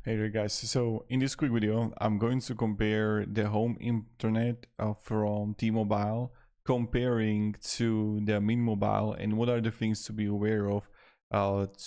Hey there guys, so in this quick video I'm going to compare the home internet from T-Mobile comparing to the Min Mobile and what are the things to be aware of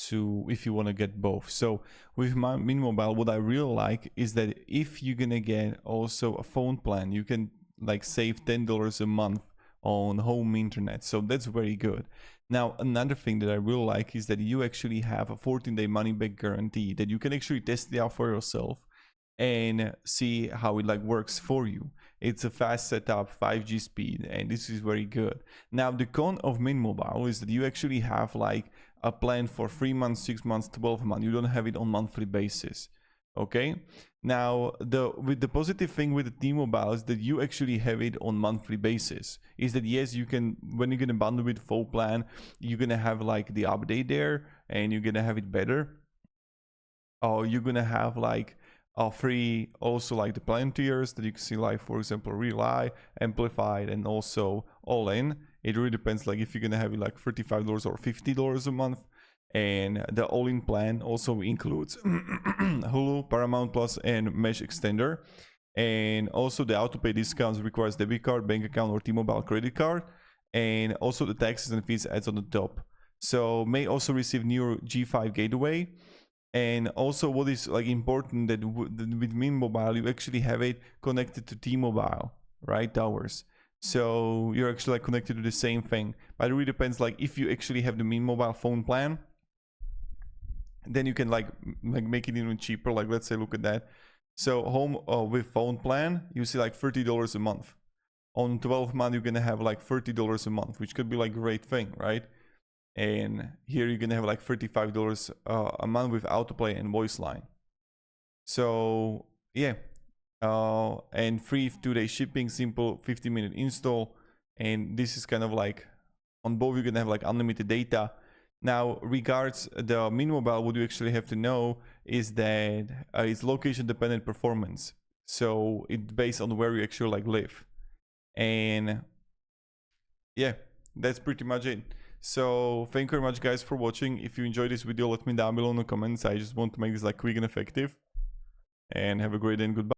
to if you want to get both. So with my Min Mobile, what I really like is that if you're gonna get also a phone plan, you can like save $10 a month on home internet, so that's very good. Now another thing that I really like is that you actually have a 14-day money back guarantee that you can actually test it out for yourself and see how it like works for you. It's a fast setup, 5G speed, and this is very good. Now the con of Min Mobile is that you actually have like a plan for 3 months, 6 months, 12 months. You don't have it on monthly basis. Okay, now the positive thing with the T-Mobile is that you actually have it on monthly basis. Is that yes, you can, when you're gonna bundle with full plan, you're gonna have like the update there and you're gonna have it better, or you're gonna have like free also like the plan tiers that you can see, like for example Rely, Amplified, and also All In. It really depends, like if you're gonna have it like $35 or $50 a month. And the all-in plan also includes Hulu, Paramount Plus, and Mesh Extender. And also the autopay discounts requires debit card, bank account, or T-Mobile credit card. And also the taxes and fees adds on the top. So may also receive new G5 gateway. And also what is like important that with Min Mobile, you actually have it connected to T-Mobile, right? Towers. So you're actually like connected to the same thing. But it really depends, like if you actually have the Min Mobile phone plan, then you can like make it even cheaper. Like let's say, look at that. So home with phone plan, you see like $30 a month. On 12 months, you're gonna have like $30 a month, which could be like a great thing, right? And here you're gonna have like $35 a month with autoplay and voice line. So yeah, and free 2-day shipping, simple 50-minute install, and this is kind of like on both you're gonna have like unlimited data. Now, regards the Min Mobile, what you actually have to know is that it's location dependent performance. So it's based on where you actually like live. And yeah, that's pretty much it. So thank you very much guys for watching. If you enjoyed this video, let me down below in the comments. I just want to make this like quick and effective. And have a great day and goodbye.